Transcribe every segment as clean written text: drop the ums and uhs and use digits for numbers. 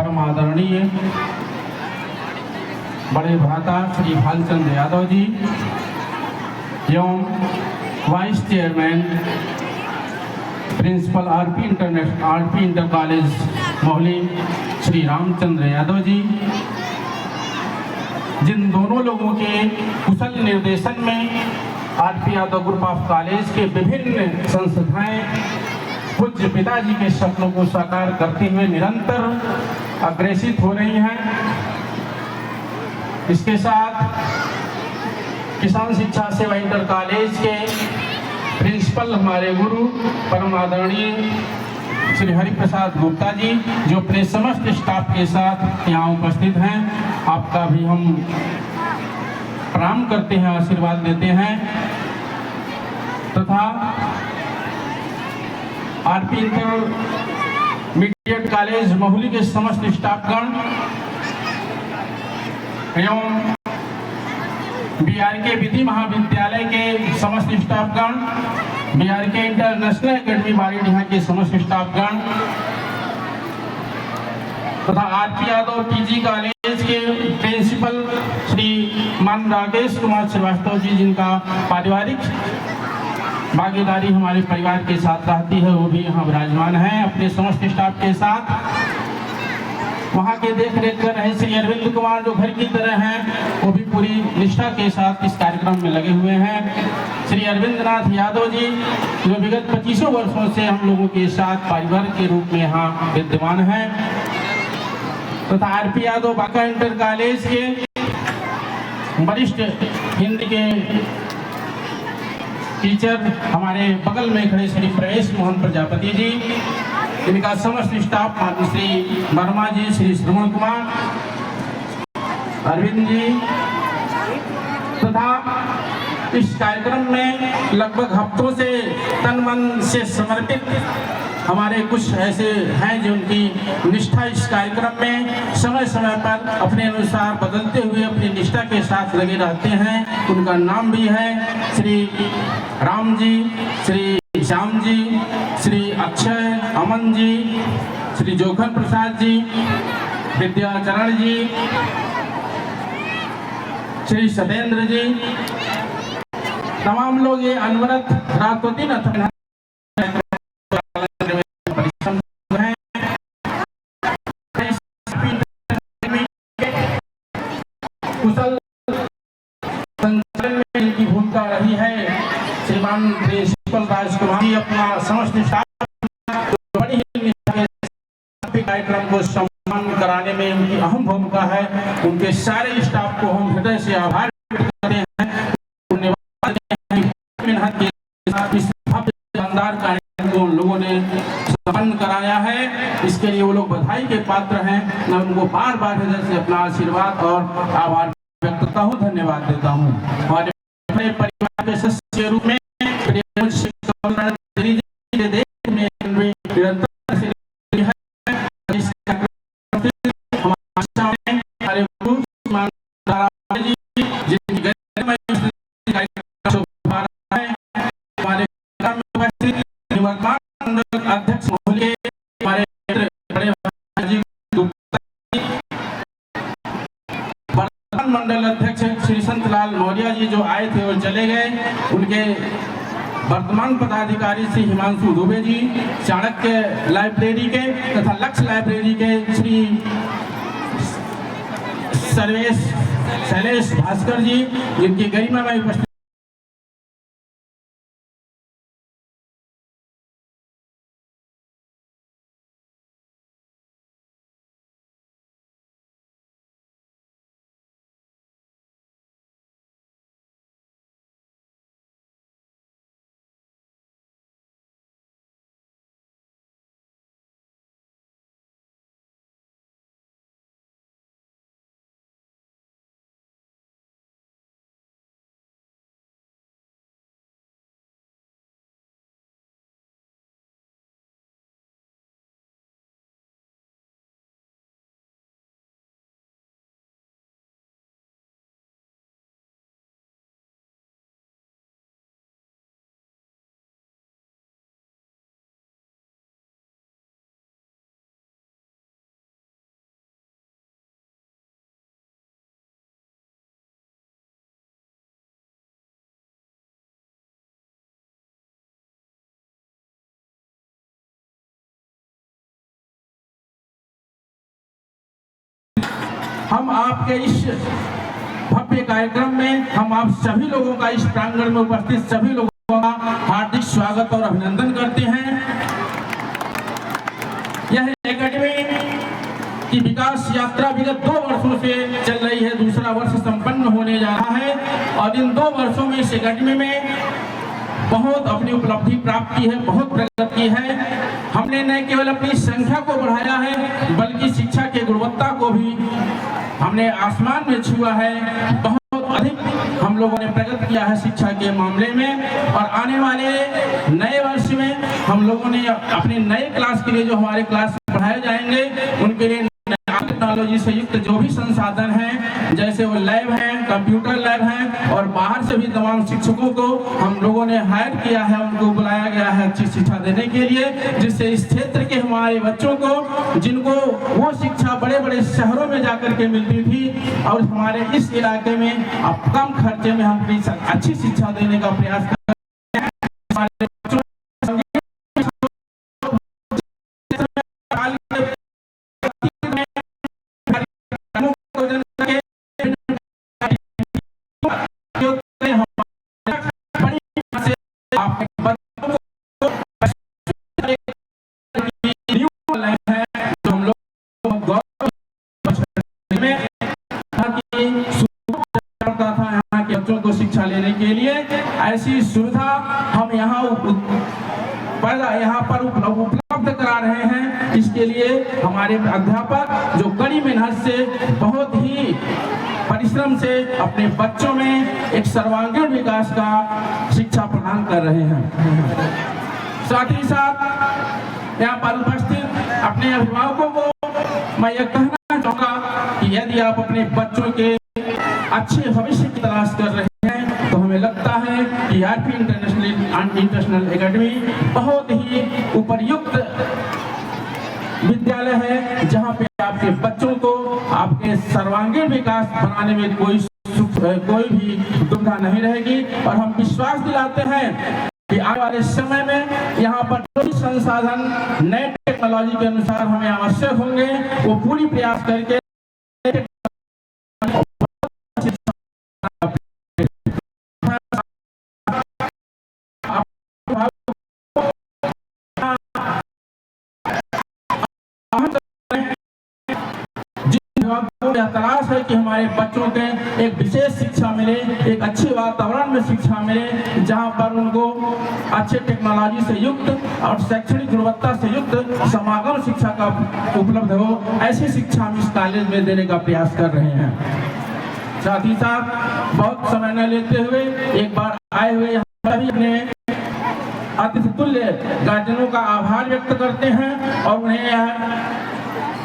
परम आदरणीय बड़े भ्राता श्री भालचंद्र यादव जी एवं vice chairman principal R P inter college Mohali Shri Ramchandra Yadav ji, जिन दोनों लोगों के कुशल निर्देशन में R P Yadav group of college के विभिन्न संस्थाएं पूज्य पिताजी के सपनों को साकार करते हुए निरंतर अग्रेसित हो रही हैं। इसके साथ किसान शिक्षा सेवा इंटर कॉलेज के प्रिंसिपल हमारे गुरु परम आदरणीय श्री हरिप्रसाद गुप्ता जी, जो अपने समस्त स्टाफ के साथ यहाँ उपस्थित हैं, आपका भी हम प्रणाम करते हैं, आशीर्वाद देते हैं। तथा आरपी इंटरमीडिएट कॉलेज मोहली के समस्त स्टाफगण एवं बीआरके विधि महाविद्यालय के समस्त स्टाफगण, बीआरके इंटरनेशनल एकेडमी बारीडीहा के समस्त स्टाफगण तथा आरपी यादव पीजी कॉलेज के प्रिंसिपल श्री मान राकेश कुमार श्रीवास्तव जी, जिनका पारिवारिक भागीदारी हमारे परिवार के साथ रहती है, वो भी यहाँ विराजमान हैं अपने समस्त स्टाफ के साथ। वहाँ के देख रेख कर रहे श्री अरविंद कुमार, जो घर की तरह हैं, वो भी पूरी निष्ठा के साथ इस कार्यक्रम में लगे हुए हैं। श्री अरविंद नाथ यादव जी, जो विगत 25 वर्षों से हम लोगों के साथ परिवार के रूप में यहाँ विद्यमान हैं, तथा RP Yadav Banka inter college के वरिष्ठ हिंदी के टीचर हमारे बगल में खड़े श्री प्रवेश मोहन प्रजापति जी, इनका समस्त स्टाफ श्री वर्मा जी, श्री श्रवण कुमार, अरविंद जी, तथा इस कार्यक्रम में लगभग हफ्तों से तन मन से समर्पित हमारे कुछ ऐसे हैं जो उनकी निष्ठा इस कार्यक्रम में समय समय पर अपने अनुसार बदलते हुए अपनी निष्ठा के साथ लगे रहते हैं। उनका नाम भी है श्री राम जी, श्री श्याम जी, श्री अक्षय, अमन जी, श्री जोखन प्रसाद जी, विद्याचरण जी, श्री सतेंद्र जी, तमाम लोग ये अनवरत रातों दिन कुशल संचालन में इनकी भूमिका रही है। श्रीमान प्रिंसिपल राजकुमार जी अपना समस्त स्टाफ बड़ी ही कार्यक्रम को सम्मान कराने में उनकी अहम भूमिका है। उनके सारे स्टाफ को हम हृदय से आभार व्यक्त करते हैं, धन्यवाद देते हैं। मेहनत के साथ इस भव्य शानदार कार्यक्रम को उन लोगों ने संपन्न कराया है, इसके लिए वो लोग बधाई के पात्र हैं। मैं उनको बार बार हृदय से अपना आशीर्वाद और आभार व्यक्त करता हूँ, धन्यवाद देता हूँ। हमारे परिवार के सदस्य के रूप में अध्यक्ष मोहल्ले हमारे बड़े वर्तमान मंडल अध्यक्ष श्री संतलाल मौर्य जी, जो आए थे और चले गए, उनके वर्तमान पदाधिकारी श्री हिमांशु दुबे जी, चाणक्य लाइब्रेरी के तथा लक्ष्य लाइब्रेरी के श्री शैलेश भास्कर जी, जिनकी गरिमा में उपस्थित हम आपके इस भव्य कार्यक्रम में हम आप सभी लोगों का, इस प्रांगण में उपस्थित सभी लोगों का हार्दिक स्वागत और अभिनंदन करते हैं। यह एकेडमी की विकास यात्रा विगत 2 वर्षों से चल रही है, दूसरा वर्ष संपन्न होने जा रहा है और इन 2 वर्षों में इस एकेडमी में बहुत अपनी उपलब्धि प्राप्त की है, बहुत प्रगति की है। हमने न केवल अपनी संख्या को बढ़ाया है बल्कि शिक्षा की गुणवत्ता को भी हमने आसमान में छुआ है। बहुत अधिक हम लोगों ने प्रगति किया है शिक्षा के मामले में और आने वाले नए वर्ष में हम लोगों ने अपने नए क्लास के लिए जो हमारे क्लास पढ़ाए जाएंगे उनके लिए टेक्नोलॉजी से युक्त जो भी संसाधन हैं, जैसे वो लैब हैं, कंप्यूटर लैब हैं और बाहर से भी तमाम शिक्षकों को हम लोगों ने हायर किया है, उनको बुलाया गया है अच्छी शिक्षा देने के लिए, जिससे इस क्षेत्र के हमारे बच्चों को, जिनको वो शिक्षा बड़े बड़े शहरों में जाकर के मिलती थी और हमारे इस इलाके में अब कम खर्चे में हम अच्छी शिक्षा देने का प्रयास कर रहे हैं। हमारे बच्चों को शिक्षा लेने के लिए ऐसी सुविधा हम यहाँ पर उपलब्ध करा रहे हैं। इसके लिए हमारे अध्यापक जो कड़ी मेहनत से, बहुत ही परिश्रम से अपने बच्चों में एक सर्वांगीण विकास का शिक्षा प्रदान कर रहे हैं। साथ ही साथ यहाँ पर उपस्थित अपने अभिभावकों को मैं यह कहना चाहूँगा कि यदि आप अपने बच्चों के अच्छे भविष्य की तलाश कर रहे हैं तो हमें लगता है कि आरपी इंटरनेशनल एकेडमी बहुत ही उपयुक्त विद्यालय है, जहां पे आपके बच्चों को आपके सर्वांगीण विकास बनाने में कोई भी दुविधा नहीं रहेगी। और हम विश्वास दिलाते हैं कि आने वाले समय में यहाँ पर जो भी संसाधन नए टेक्नोलॉजी के अनुसार हमें आवश्यक होंगे वो पूरी प्रयास करके तलाश है कि हमारे बच्चों के एक विशेष शिक्षा मिले, एक अच्छे वातावरण में शिक्षा मिले, जहां पर उनको अच्छे टेक्नोलॉजी से युक्त और शैक्षणिक गुणवत्ता से युक्त समागम शिक्षा का उपलब्ध हो। ऐसी शिक्षा हम इस कॉलेज में देने का प्रयास कर रहे हैं। साथ ही साथ बहुत समय न लेते हुए एक बार आए हुए सभी अपने अतिथि तुल्य गार्जियनों का आभार व्यक्त करते हैं और उन्हें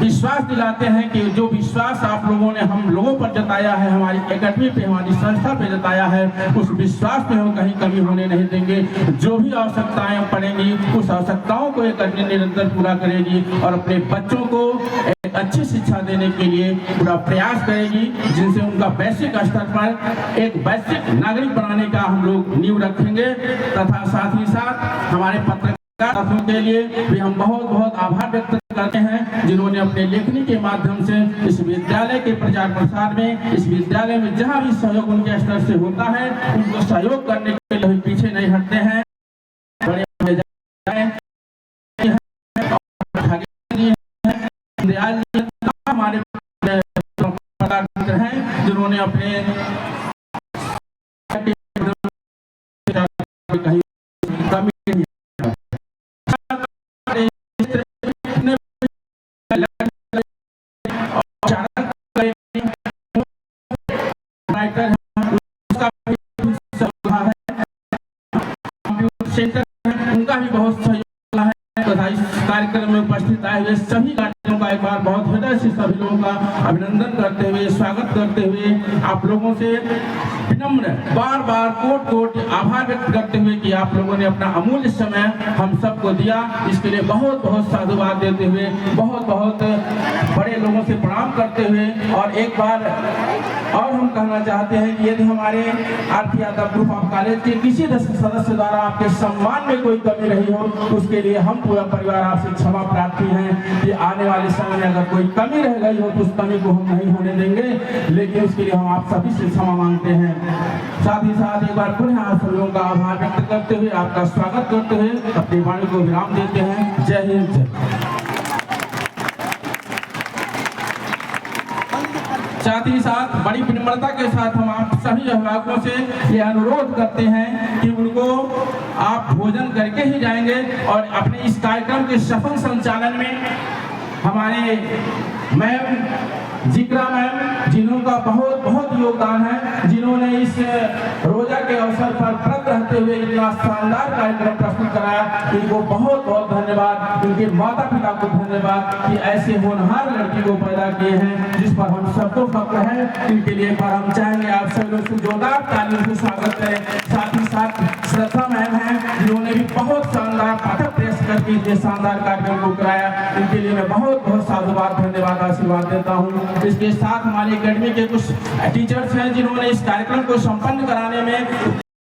विश्वास दिलाते हैं कि जो विश्वास आप लोगों ने हम लोगों पर जताया है, हमारी एकेडमी पे, हमारी संस्था पे जताया है, उस विश्वास में हम कहीं कमी होने नहीं देंगे। जो भी आवश्यकताएं पड़ेंगी उस आवश्यकताओं को एकेडमी निरंतर पूरा करेगी और अपने बच्चों को एक अच्छी शिक्षा देने के लिए पूरा प्रयास करेगी, जिनसे उनका वैश्विक स्तर पर एक वैश्विक नागरिक बनाने का हम लोग नींव रखेंगे। तथा साथ ही साथ हमारे पत्रकार के लिए भी हम बहुत बहुत आभार व्यक्त करते हैं, जिन्होंने अपने लेखनी के माध्यम से इस विद्यालय के प्रचार प्रसार में, इस विद्यालय में जहां भी सहयोग उनके स्तर से होता है उनको सहयोग करने के लिए पीछे नहीं हटते हैं। हमारे हैं जिन्होंने अपने सेंटर उनका भी बहुत सहयोग है तथा इस कार्यक्रम में उपस्थित आए हुए सभी गार्जियनों का एक बार बहुत हृदय से सभी लोगों का अभिनंदन करते हुए, स्वागत करते हुए आप लोगों से विनम्र बार बार कोट आभार व्यक्त करते हुए कि आप लोगों ने अपना अमूल्य समय हम सबको दिया। इसके लिए बहुत बहुत साधुवाद देते हुए बहुत बहुत बड़े लोगों चरणों से प्रणाम करते हुए और एक बार और हम कहना चाहते हैं कि यदि हमारे Aarti Yadav group of college के किसी सदस्य द्वारा आपके सम्मान में कोई कमी रही हो तो उसके लिए हम पूरा परिवार आपसे क्षमा प्रार्थी हैं कि आने वाले समय में अगर कोई कमी रह गई हो तो उस कमी को हम नहीं होने देंगे, लेकिन उसके लिए हम आप सभी से क्षमा मांगते हैं। साथ ही साथ एक बार पुनः आप सभी का आभार व्यक्त करते हुए आपका स्वागत करते हुए अपनी वाणी को विराम देते हैं। जय हिंद, जय। साथ ही साथ बड़ी विनम्रता के साथ हम आप सभी अभिभावकों से ये अनुरोध करते हैं कि उनको आप भोजन करके ही जाएंगे और अपने इस कार्यक्रम के सफल संचालन में हमारे मैम जिक्रा मैम जिनका बहुत योगदान है, जिन्होंने इस रोजा के अवसर पर व्रत रहते हुए इतना शानदार कार्यक्रम प्रस्तुत कराया, इनको बहुत धन्यवाद। उनके माता पिता को धन्यवाद कि ऐसे होनहार लड़की को पैदा किए हैं जिस पर हम सबको फक्र है। इनके लिए पर हम चाहेंगे आप सभी लोग से जोरदार तालियों से स्वागत करें। साथ ही साथ श्रद्धा मैम है जिन्होंने भी बहुत शानदार अथक प्रयास करके ये शानदार कार्यक्रम को कराया, इनके लिए मैं बहुत साधुवाद धन्यवाद आशीर्वाद देता हूँ। इसके साथ हमारी एकेडमी के कुछ टीचर्स हैं जिन्होंने इस कार्यक्रम को संपन्न कराने में